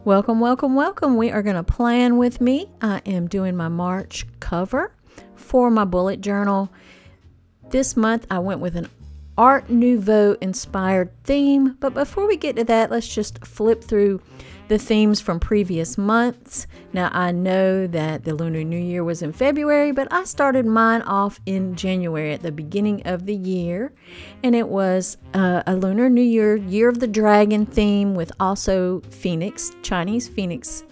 Welcome, welcome, welcome. We are going to plan with me. I am doing my March cover for my bullet journal. This month I went with an Art Nouveau inspired theme, but before we get to that, let's just flip through the themes from previous months. Now I know that the Lunar New Year was in February, but I started mine off in January at the beginning of the year, and it was a Lunar New Year, Year of the Dragon theme with also Phoenix, Chinese Phoenix,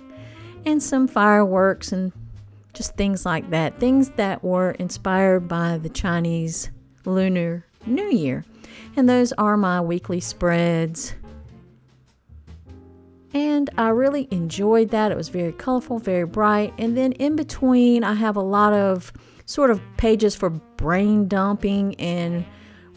and some fireworks and just things like that, things that were inspired by the Chinese Lunar New Year. And those are my weekly spreads. And I really enjoyed that. It was very colorful, very bright. And then in between, I have a lot of sort of pages for brain dumping and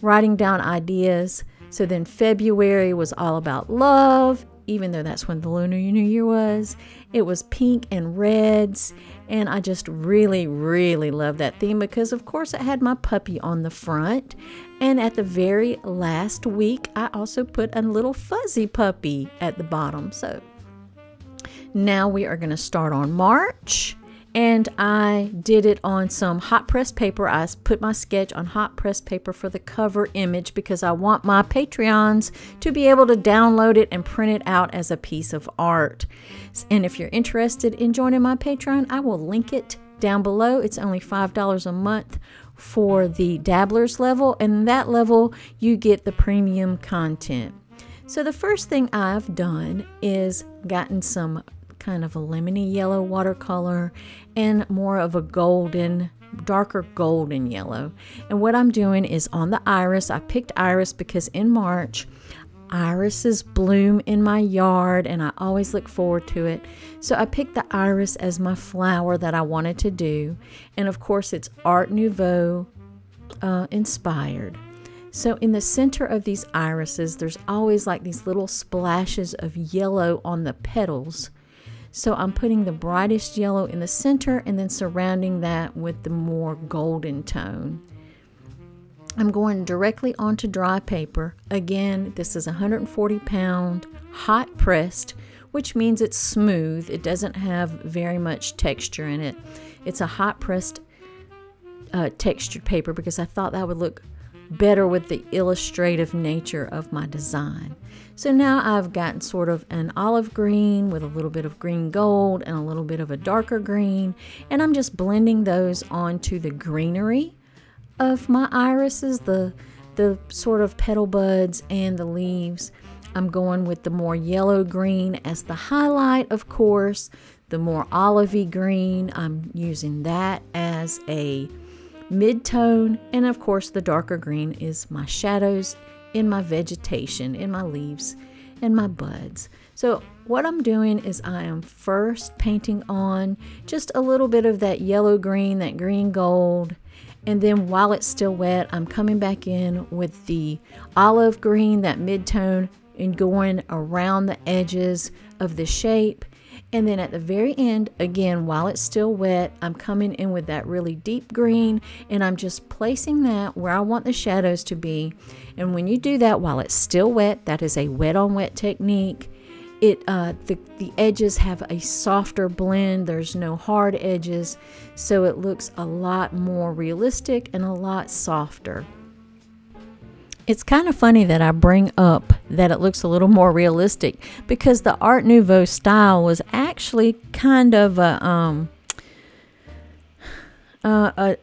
writing down ideas. So then February was all about love, even though that's when the Lunar New Year was. It was pink and reds. And I just really, really love that theme because, of course, it had my puppy on the front. And at the very last week, I also put a little fuzzy puppy at the bottom. So now we are going to start on March. And I did it on some hot press paper. I put my sketch on hot press paper for the cover image because I want my Patreons to be able to download it and print it out as a piece of art. And if you're interested in joining my Patreon, I will link it down below. It's only $5 a month for the Dabblers level, and that level you get the premium content. So the first thing I've done is gotten some kind of a lemony yellow watercolor and more of a golden, darker golden yellow. And what I'm doing is on the iris. I picked iris because in March, irises bloom in my yard and I always look forward to it. So I picked the iris as my flower that I wanted to do. And of course, it's Art Nouveau inspired. So in the center of these irises, there's always like these little splashes of yellow on the petals. So I'm putting the brightest yellow in the center and then surrounding that with the more golden tone. I'm going directly onto dry paper. Again, this is 140 pound hot pressed, which means it's smooth. It doesn't have very much texture in it. It's a hot pressed textured paper because I thought that would look better with the illustrative nature of my design. So now I've gotten sort of an olive green with a little bit of green gold and a little bit of a darker green, and I'm just blending those onto the greenery of my irises, the sort of petal buds and the leaves. I'm going with the more yellow green as the highlight, of course. The more olivey green, I'm using that as a mid-tone, and of course the darker green is my shadows in my vegetation, in my leaves and my buds. So what I'm doing is I am first painting on just a little bit of that yellow green, that green gold, and then while it's still wet, I'm coming back in with the olive green, that mid-tone, and going around the edges of the shape. And then at the very end, again, while it's still wet, I'm coming in with that really deep green, and I'm just placing that where I want the shadows to be. And when you do that while it's still wet, that is a wet on wet technique. The edges have a softer blend. There's no hard edges, so it looks a lot more realistic and a lot softer. It's kind of funny that I bring up that it looks a little more realistic because the Art Nouveau style was actually kind of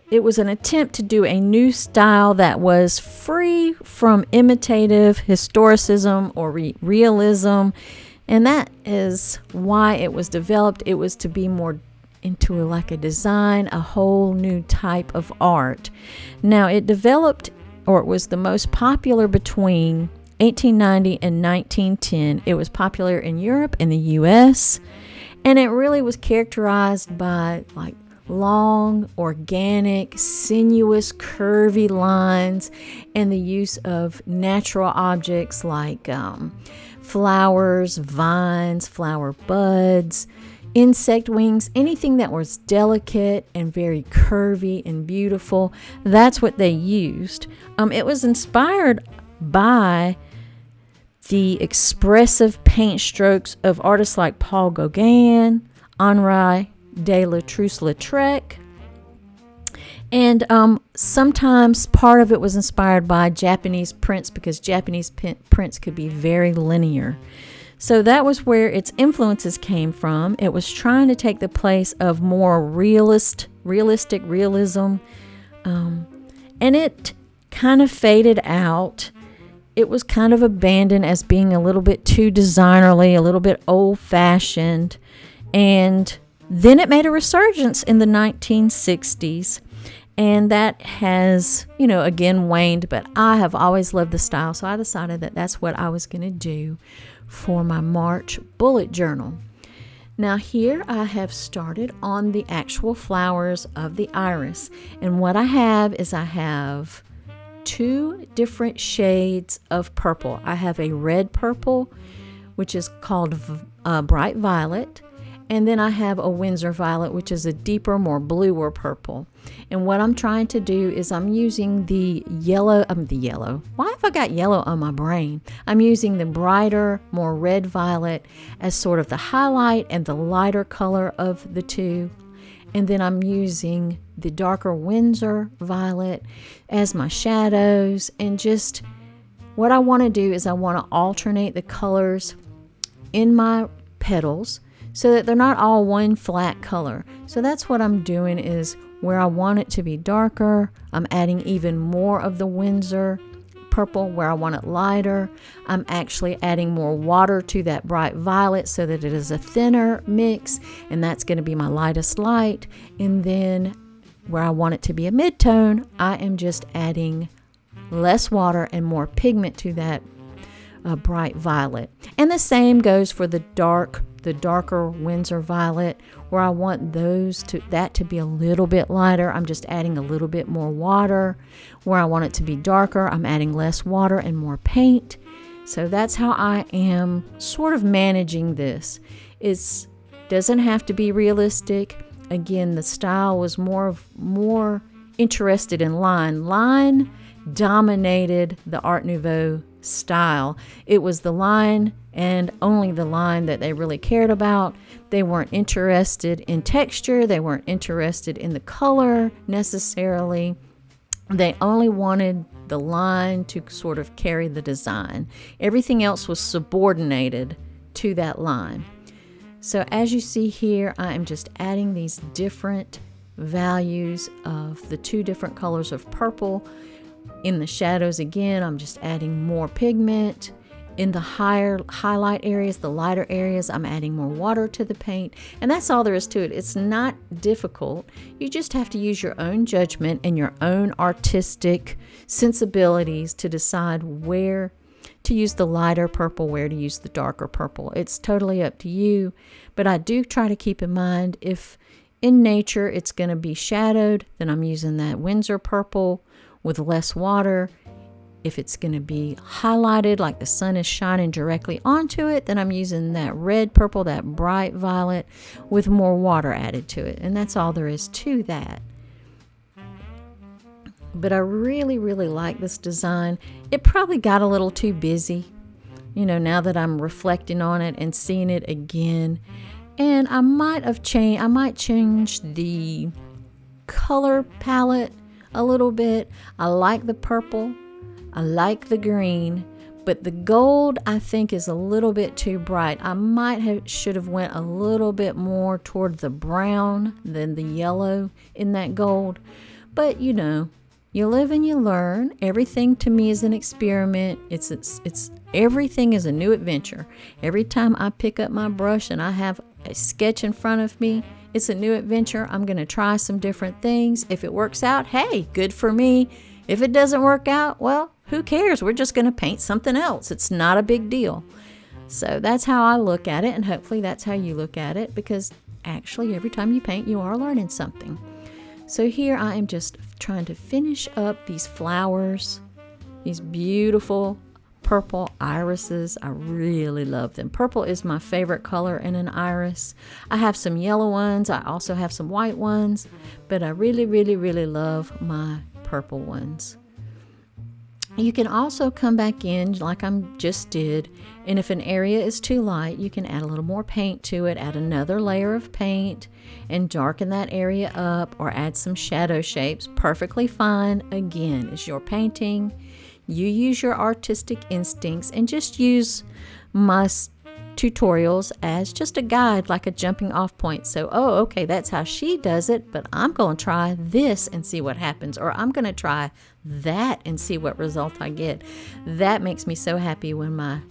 it was an attempt to do a new style that was free from imitative historicism or realism, and that is why it was developed. It was to be more into like a design, a whole new type of art. Now it developed, or it was the most popular between 1890 and 1910. It was popular in Europe and the US, and it really was characterized by like long, organic, sinuous, curvy lines and the use of natural objects like flowers, vines, flower buds, insect wings, anything that was delicate and very curvy and beautiful. That's what they used. It was inspired by the expressive paint strokes of artists like Paul Gauguin, Henri de la Toulouse-Lautrec, and sometimes part of it was inspired by Japanese prints, because Japanese prints could be very linear. So that was where its influences came from. It was trying to take the place of more realistic realism, and it kind of faded out. It was kind of abandoned as being a little bit too designerly, a little bit old-fashioned, and then it made a resurgence in the 1960s, and that has, again waned, but I have always loved the style, so I decided that that's what I was going to do for my March bullet journal. Now here I have started on the actual flowers of the iris, and what I have is I have 2 different shades of purple. I have a red purple, which is called bright violet, and then I have a Winsor violet, which is a deeper, more bluer purple. And what I'm trying to do is I'm using the yellow. Why have I got yellow on my brain? I'm using the brighter, more red violet as sort of the highlight and the lighter color of the two. And then I'm using the darker Winsor violet as my shadows. And just what I want to do is I want to alternate the colors in my petals so that they're not all one flat color. So that's what I'm doing, is where I want it to be darker, I'm adding even more of the Winsor purple. Where I want it lighter, I'm actually adding more water to that bright violet so that it is a thinner mix, and that's going to be my lightest light. And then where I want it to be a mid-tone, I am just adding less water and more pigment to that bright violet. And the same goes for the darker Winsor violet, where I want that to be a little bit lighter. I'm just adding a little bit more water. Where I want it to be darker, I'm adding less water and more paint. So that's how I am sort of managing this. It doesn't have to be realistic. Again, the style was more interested in line. Line dominated the Art Nouveau style. It was the line and only the line that they really cared about. They weren't interested in texture. They weren't interested in the color necessarily. They only wanted the line to sort of carry the design. Everything else was subordinated to that line. So as you see here, I am just adding these different values of the 2 different colors of purple. In the shadows, again, I'm just adding more pigment. In the higher highlight areas, the lighter areas, I'm adding more water to the paint. And that's all there is to it. It's not difficult. You just have to use your own judgment and your own artistic sensibilities to decide where to use the lighter purple, where to use the darker purple. It's totally up to you. But I do try to keep in mind, if in nature it's going to be shadowed, then I'm using that Winsor purple with less water. If it's going to be highlighted, like the sun is shining directly onto it, then I'm using that red purple, that bright violet, with more water added to it. And that's all there is to that. But I really, really like this design. It probably got a little too busy, now that I'm reflecting on it and seeing it again. And I might change the color palette a little bit. I like the purple, I like the green, but the gold I think is a little bit too bright. I should have went a little bit more toward the brown than the yellow in that gold. But you live and you learn. Everything to me is an experiment. It's everything is a new adventure. Every time I pick up my brush and I have a sketch in front of me, it's a new adventure. I'm going to try some different things. If it works out, hey, good for me. If it doesn't work out, well, who cares? We're just going to paint something else. It's not a big deal. So that's how I look at it, and hopefully that's how you look at it, because actually every time you paint, you are learning something. So here I am just trying to finish up these flowers, these beautiful purple irises. I really love them. Purple is my favorite color in an iris. I have some yellow ones. I also have some white ones, but I really, really, really love my purple ones. You can also come back in like I just did, and if an area is too light, you can add a little more paint to it, add another layer of paint and darken that area up, or add some shadow shapes. Perfectly fine. Again, it's your painting. You use your artistic instincts, and just use my tutorials as just a guide, like a jumping off point. So, oh, okay, that's how she does it, but I'm going to try this and see what happens, or I'm going to try that and see what result I get. That makes me so happy when my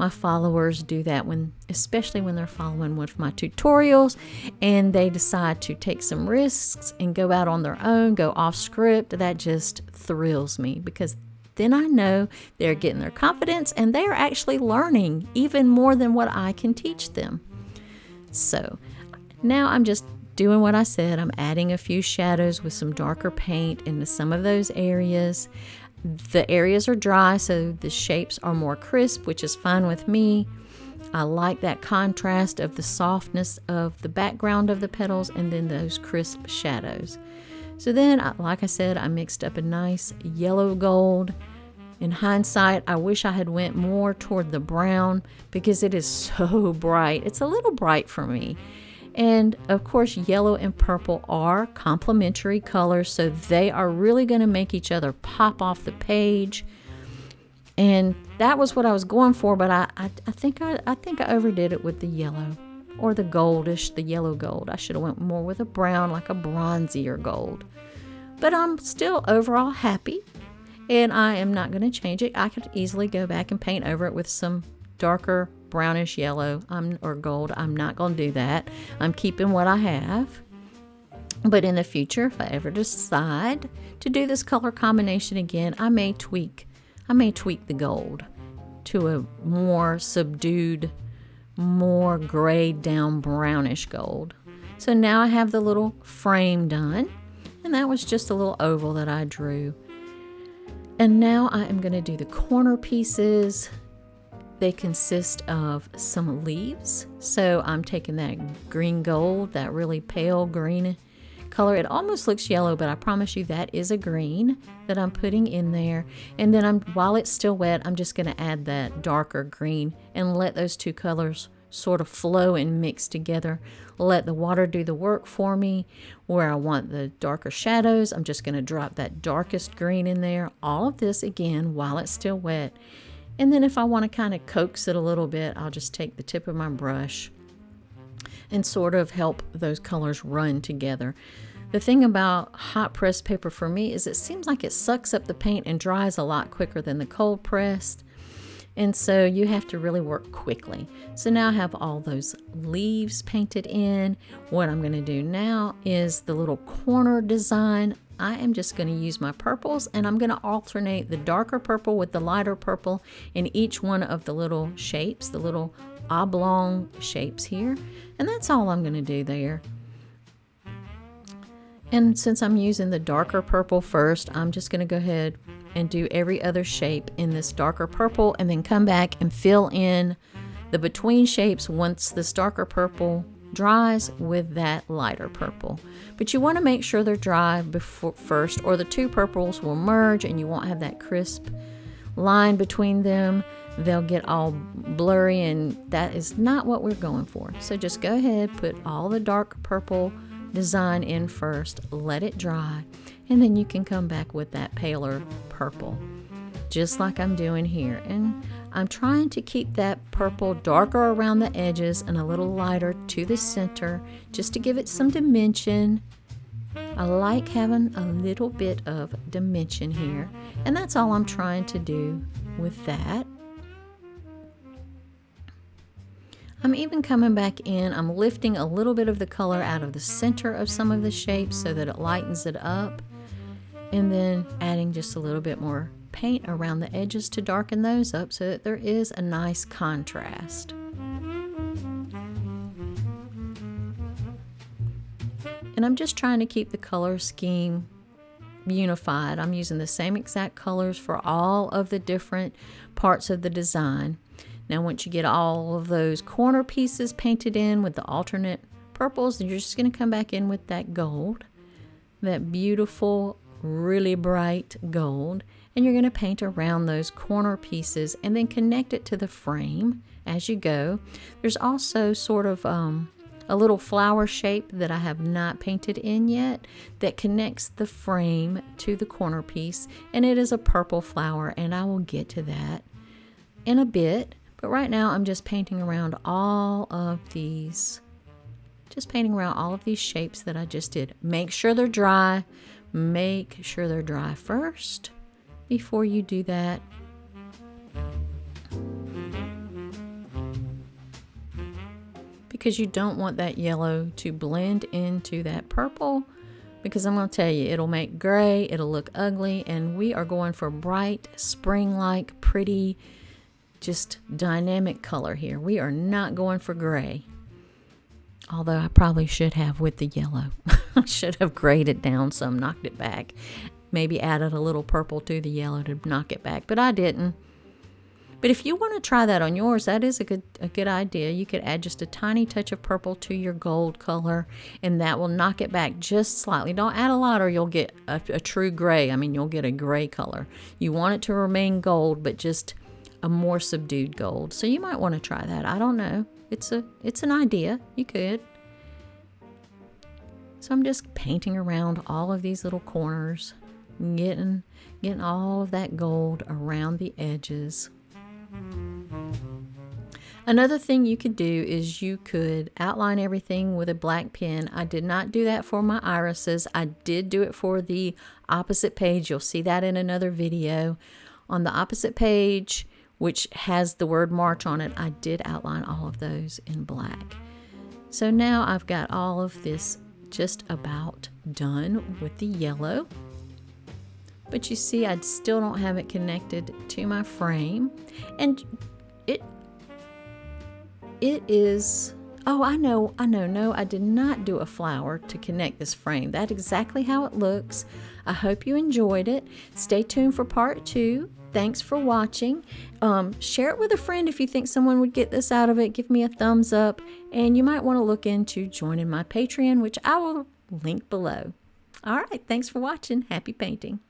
followers do that, especially when they're following one of my tutorials and they decide to take some risks and go out on their own, go off script. That just thrills me, because then I know they're getting their confidence and they're actually learning even more than what I can teach them. So now I'm just doing what I said. I'm adding a few shadows with some darker paint into some of those areas. The areas are dry, so the shapes are more crisp, which is fine with me. I like that contrast of the softness of the background of the petals and then those crisp shadows. So then, like I said, I mixed up a nice yellow gold. In hindsight, I wish I had went more toward the brown, because it is so bright. It's a little bright for me. And of course, yellow and purple are complementary colors, so they are really going to make each other pop off the page. And that was what I was going for, but I think I overdid it with the yellow, or the goldish, the yellow gold. I should have went more with a brown, like a bronzier gold. But I'm still overall happy, and I am not going to change it. I could easily go back and paint over it with some darker brownish yellow or gold. I'm not going to do that. I'm keeping what I have. But in the future, if I ever decide to do this color combination again, I may tweak the gold to a more subdued, more grayed down brownish gold. So now I have the little frame done, and that was just a little oval that I drew. And now I am going to do the corner pieces. They consist of some leaves. So I'm taking that green gold, that really pale green color. It almost looks yellow, but I promise you that is a green that I'm putting in there. And then while it's still wet, I'm just going to add that darker green and let those two colors sort of flow and mix together. Let the water do the work for me. Where I want the darker shadows, I'm just going to drop that darkest green in there. All of this again while it's still wet. And then if I want to kind of coax it a little bit, I'll just take the tip of my brush and sort of help those colors run together. The thing about hot pressed paper for me is it seems like it sucks up the paint and dries a lot quicker than the cold pressed. And so you have to really work quickly. So now I have all those leaves painted in. What I'm going to do now is the little corner design. I am just going to use my purples, and I'm going to alternate the darker purple with the lighter purple in each one of the little shapes, the little oblong shapes here. And that's all I'm going to do there. And since I'm using the darker purple first, I'm just going to go ahead and do every other shape in this darker purple, and then come back and fill in the between shapes once this darker purple dries with that lighter purple. But you want to make sure they're dry before first, or the two purples will merge and you won't have that crisp line between them. They'll get all blurry, and that is not what we're going for. So just go ahead, put all the dark purple design in first, let it dry, and then you can come back with that paler purple, just like I'm doing here. And I'm trying to keep that purple darker around the edges and a little lighter to the center, just to give it some dimension. I like having a little bit of dimension here, and that's all I'm trying to do with that. I'm even coming back in, I'm lifting a little bit of the color out of the center of some of the shapes so that it lightens it up, and then adding just a little bit more paint around the edges to darken those up so that there is a nice contrast. And I'm just trying to keep the color scheme unified. I'm using the same exact colors for all of the different parts of the design. Now once you get all of those corner pieces painted in with the alternate purples, then you're just going to come back in with that gold, that beautiful, really bright gold. and you're going to paint around those corner pieces and then connect it to the frame as you go. There's also sort of a little flower shape that I have not painted in yet that connects the frame to the corner piece, and it is a purple flower, and I will get to that in a bit. But right now I'm just painting around all of these shapes that I just did. Make sure they're dry. Make sure they're dry first before you do that. Because you don't want that yellow to blend into that purple, because I'm going to tell you, it'll make gray, it'll look ugly, and we are going for bright, spring-like, pretty, just dynamic color here. We are not going for gray. Although I probably should have with the yellow. I should have grayed it down some, knocked it back. Maybe added a little purple to the yellow to knock it back, but I didn't. But if you want to try that on yours, that is a good idea. You could add just a tiny touch of purple to your gold color, and that will knock it back just slightly. Don't add a lot or you'll get a true gray. I mean, you'll get a gray color. You want it to remain gold, but just a more subdued gold. So you might want to try that. I don't know. It's an idea. You could. So I'm just painting around all of these little corners, getting all of that gold around the edges. Another thing you could do is you could outline everything with a black pen. I did not do that for my irises. I did do it for the opposite page. You'll see that in another video. On the opposite page, which has the word March on it, I did outline all of those in black. So now I've got all of this just about done with the yellow. But you see, I still don't have it connected to my frame. And it is, oh, I know, no, I did not do a flower to connect this frame. That's exactly how it looks. I hope you enjoyed it. Stay tuned for part 2. Thanks for watching. Share it with a friend if you think someone would get this out of it. Give me a thumbs up. And you might want to look into joining my Patreon, which I will link below. All right, thanks for watching. Happy painting.